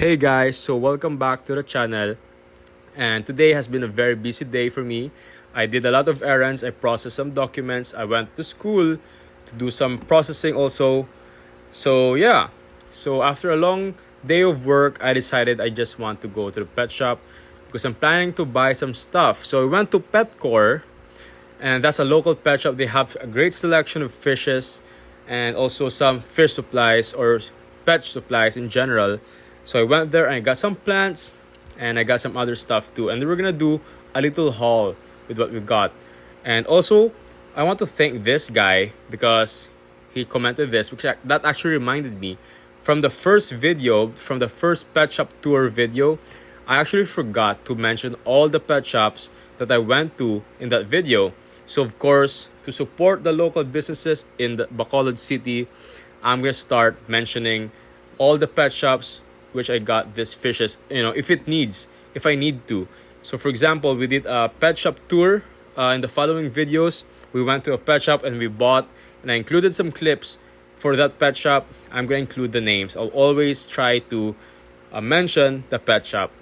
Hey guys, so welcome back to the channel, and today has been a very busy day for me. I did a lot of errands, I processed some documents, I went to school to do some processing also. So yeah, so after a long day of work, I decided I just want to go to the pet shop because I'm planning to buy some stuff. So I went to Petcore, and that's a local pet shop. They have a great selection of fishes and also some fish supplies or pet supplies in general. So I went there and I got some plants and I got some other stuff too. And we're gonna do a little haul with what we got. And also, I want to thank this guy because he commented this, that actually reminded me from the first video, from the first pet shop tour video. I actually forgot to mention all the pet shops that I went to in that video. So of course, to support the local businesses in the Bacolod City, I'm gonna start mentioning all the pet shops which I got these fishes, if I need to. So for example, we did a pet shop tour. In the following videos, we went to a pet shop and we bought, and I included some clips for that pet shop. I'm gonna include the names. I'll always try to mention the pet shop.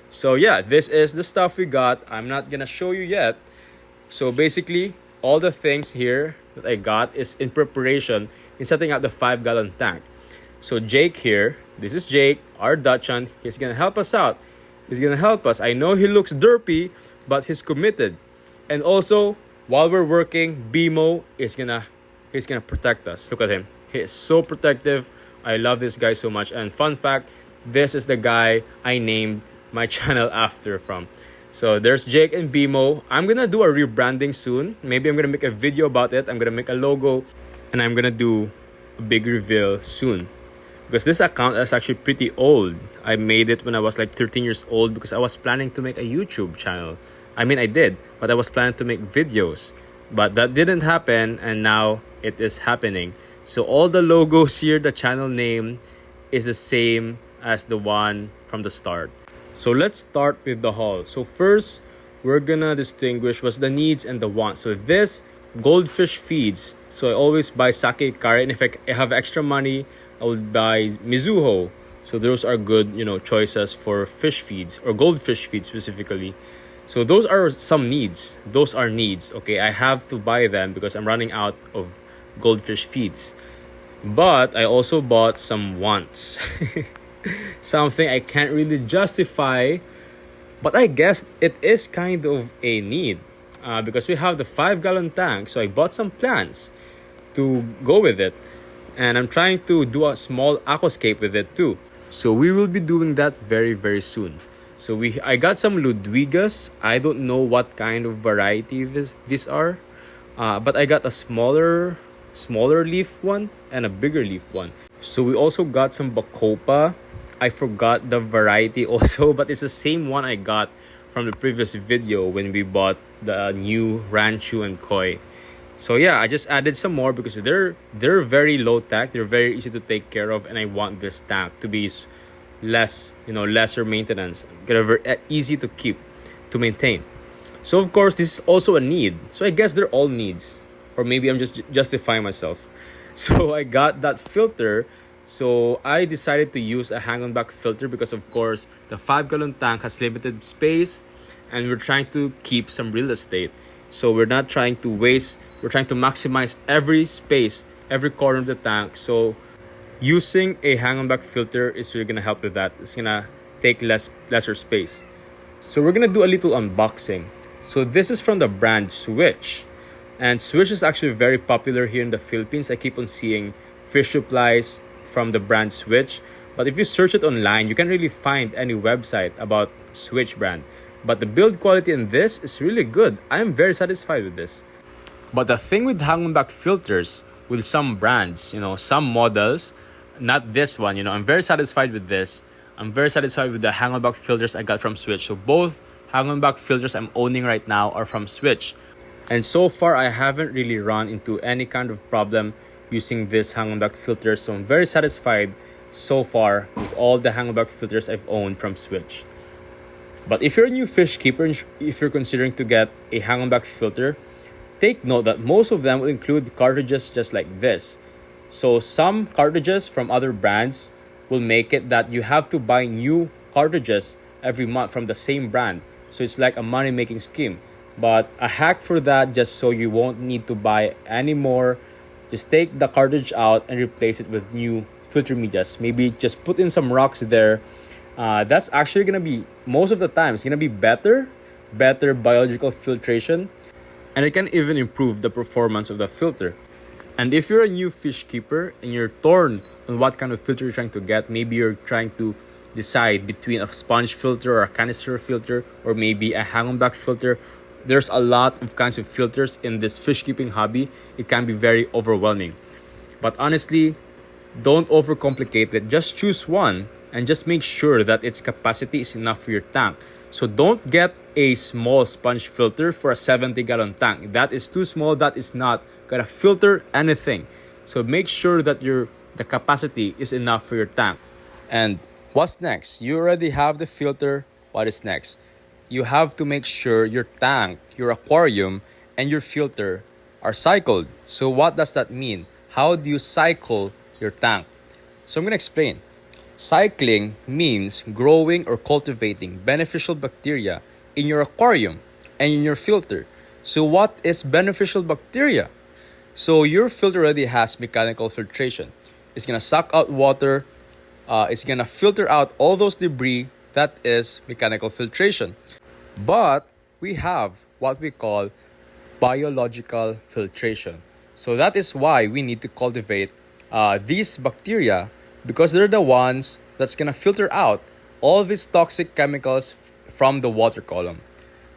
So yeah, this is the stuff we got. I'm not gonna show you yet. So basically, all the things here that I got is in preparation in setting up the 5-gallon tank. So Jake here, this is Jake, our Dachshund. He's gonna help us out. He's gonna help us. I know he looks derpy, but he's committed. And also, while we're working, BMO he's gonna protect us. Look at him. He is so protective. I love this guy so much. And fun fact, this is the guy I named my channel after from. So there's Jake and BMO. I'm gonna do a rebranding soon. Maybe I'm gonna make a video about it. I'm gonna make a logo, and I'm gonna do a big reveal soon. Because this account is actually pretty old. I made it when I was like 13 years old because I was planning to make a YouTube channel. I mean, I did, but I was planning to make videos. But that didn't happen, and now it is happening. So all the logos here, the channel name, is the same as the one from the start. So let's start with the haul. So first, we're gonna distinguish what's the needs and the wants. So this goldfish feeds. So I always buy sake kare, and if I have extra money, I would buy Mizuho. So those are good, choices for fish feeds or goldfish feeds specifically. So those are some needs. Those are needs. Okay, I have to buy them because I'm running out of goldfish feeds. But I also bought some wants. Something I can't really justify, but I guess it is kind of a need because we have the 5-gallon tank. So I bought some plants to go with it. And I'm trying to do a small aquascape with it too. So we will be doing that very, very soon. So I got some Ludwigas. I don't know what kind of variety these are. But I got a smaller leaf one and a bigger leaf one. So we also got some Bacopa. I forgot the variety also, but it's the same one I got from the previous video when we bought the new Ranchu and Koi. So yeah, I just added some more because they're very low tech. They're very easy to take care of, and I want this tank to be lesser maintenance, easy to keep, to maintain. So of course, this is also a need. So I guess they're all needs, or maybe I'm just justifying myself. So I got that filter. So I decided to use a hang-on-back filter because of course the 5-gallon tank has limited space, and we're trying to keep some real estate. So we're not trying to waste, we're trying to maximize every space, every corner of the tank. So using a hang-on-back filter is really gonna help with that. It's gonna take lesser space. So we're gonna do a little unboxing. So this is from the brand Switch. And Switch is actually very popular here in the Philippines. I keep on seeing fish supplies from the brand Switch. But if you search it online, you can't really find any website about Switch brand. But the build quality in this is really good. I am very satisfied with this. But the thing with hang-on-back filters with some brands, some models, not this one, I'm very satisfied with this. I'm very satisfied with the hang-on-back filters I got from Switch. So both hang-on-back filters I'm owning right now are from Switch. And so far, I haven't really run into any kind of problem using this hang-on-back filters. So I'm very satisfied so far with all the hang-on-back filters I've owned from Switch. But if you're a new fish keeper, if you're considering to get a hang-on-back filter, take note that most of them will include cartridges just like this. So some cartridges from other brands will make it that you have to buy new cartridges every month from the same brand. So it's like a money making scheme. But a hack for that, just so you won't need to buy any more, just take the cartridge out and replace it with new filter medias. Maybe just put in some rocks there. That's actually gonna be, most of the time, it's gonna be better biological filtration, and it can even improve the performance of the filter. And if you're a new fish keeper and you're torn on what kind of filter you're trying to get, maybe you're trying to decide between a sponge filter or a canister filter or maybe a hang-on-back filter. There's a lot of kinds of filters in this fish keeping hobby. It can be very overwhelming. But honestly, don't overcomplicate it. Just choose one and just make sure that its capacity is enough for your tank. So don't get a small sponge filter for a 70-gallon tank. That is too small. That is not gonna filter anything. So make sure that the capacity is enough for your tank. And what's next? You already have the filter. What is next? You have to make sure your tank, your aquarium, and your filter are cycled. So what does that mean? How do you cycle your tank? So I'm gonna explain. Cycling means growing or cultivating beneficial bacteria in your aquarium and in your filter. So what is beneficial bacteria? So your filter already has mechanical filtration. It's gonna suck out water. It's gonna filter out all those debris. That is mechanical filtration. But we have what we call biological filtration. So that is why we need to cultivate these bacteria, because they're the ones that's gonna filter out all these toxic chemicals from the water column.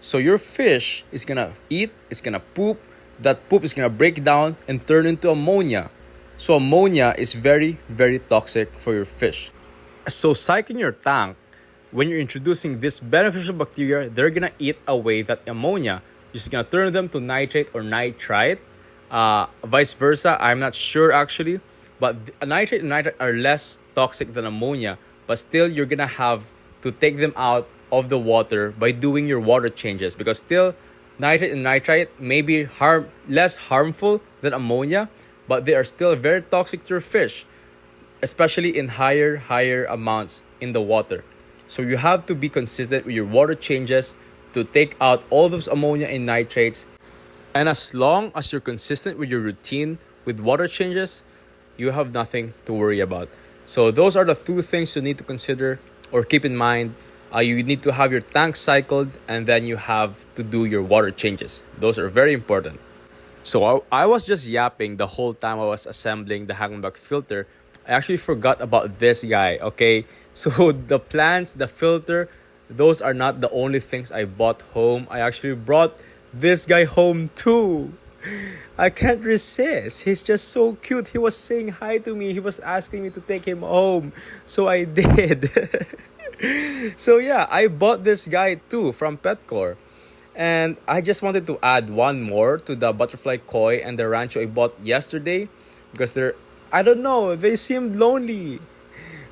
So your fish is gonna eat, is gonna poop. That poop is gonna break down and turn into ammonia. So ammonia is very, very toxic for your fish. So cycling your tank, when you're introducing this beneficial bacteria, they're gonna eat away that ammonia. You're just gonna turn them to nitrate or nitrite. Vice versa, I'm not sure actually. But nitrate and nitrite are less toxic than ammonia. But still, you're gonna have to take them out of the water by doing your water changes. Because still, nitrate and nitrite may be less harmful than ammonia, but they are still very toxic to your fish, especially in higher amounts in the water. So you have to be consistent with your water changes to take out all those ammonia and nitrates. And as long as you're consistent with your routine with water changes, you have nothing to worry about. So those are the two things you need to consider or keep in mind. You need to have your tank cycled, and then you have to do your water changes. Those are very important. So I was just yapping the whole time I was assembling the hang-back filter. I actually forgot about this guy, okay? So the plants, the filter, those are not the only things I bought home. I actually brought this guy home too. I can't resist. He's just so cute. He was saying hi to me. He was asking me to take him home. So I did. So yeah, I bought this guy too from Petcore. And I just wanted to add one more to the butterfly koi and the rancho I bought yesterday, because I don't know, they seemed lonely.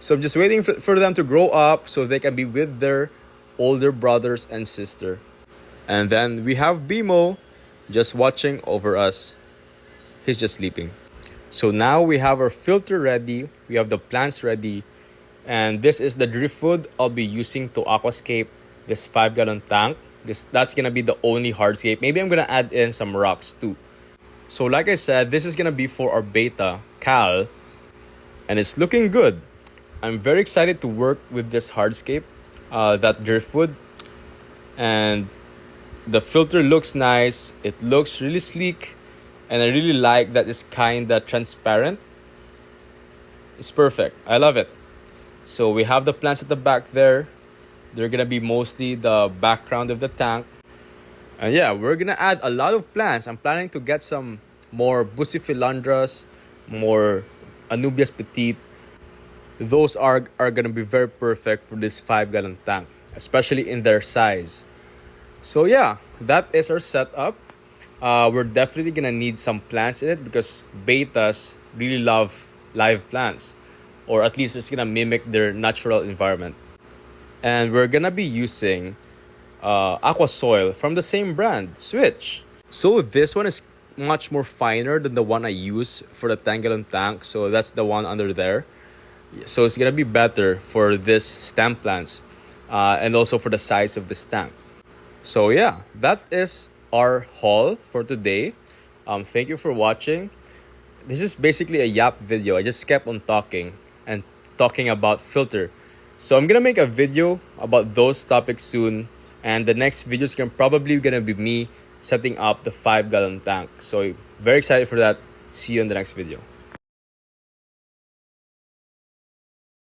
So I'm just waiting for them to grow up so they can be with their older brothers and sister. And then we have Bimo just watching over us. He's just sleeping. So now we have our filter ready. We have the plants ready. And this is the drift food I'll be using to aquascape this 5-gallon tank. That's gonna be the only hardscape. Maybe I'm gonna add in some rocks too. So like I said, this is gonna be for our beta, Cal. And it's looking good. I'm very excited to work with this hardscape, that driftwood. And the filter looks nice. It looks really sleek. And I really like that it's kinda transparent. It's perfect. I love it. So we have the plants at the back there. They're gonna be mostly the background of the tank. And yeah, we're gonna add a lot of plants. I'm planning to get some more bucephalandras, more Anubias petite. Those are gonna be very perfect for this 5-gallon tank, especially in their size. So yeah, that is our setup. We're definitely gonna need some plants in it because betas really love live plants, or at least it's gonna mimic their natural environment. And we're gonna be using aqua soil from the same brand, Switch. So this one is much more finer than the one I use for the 10-gallon tank. So that's the one under there. So it's gonna be better for this stamp plants, and also for the size of the stamp. So yeah, that is our haul for today. Thank you for watching. This is basically a yap video. I just kept on talking and talking about filter. So I'm gonna make a video about those topics soon, and the next video is probably gonna be me setting up the 5-gallon tank. So very excited for that. See you in the next video.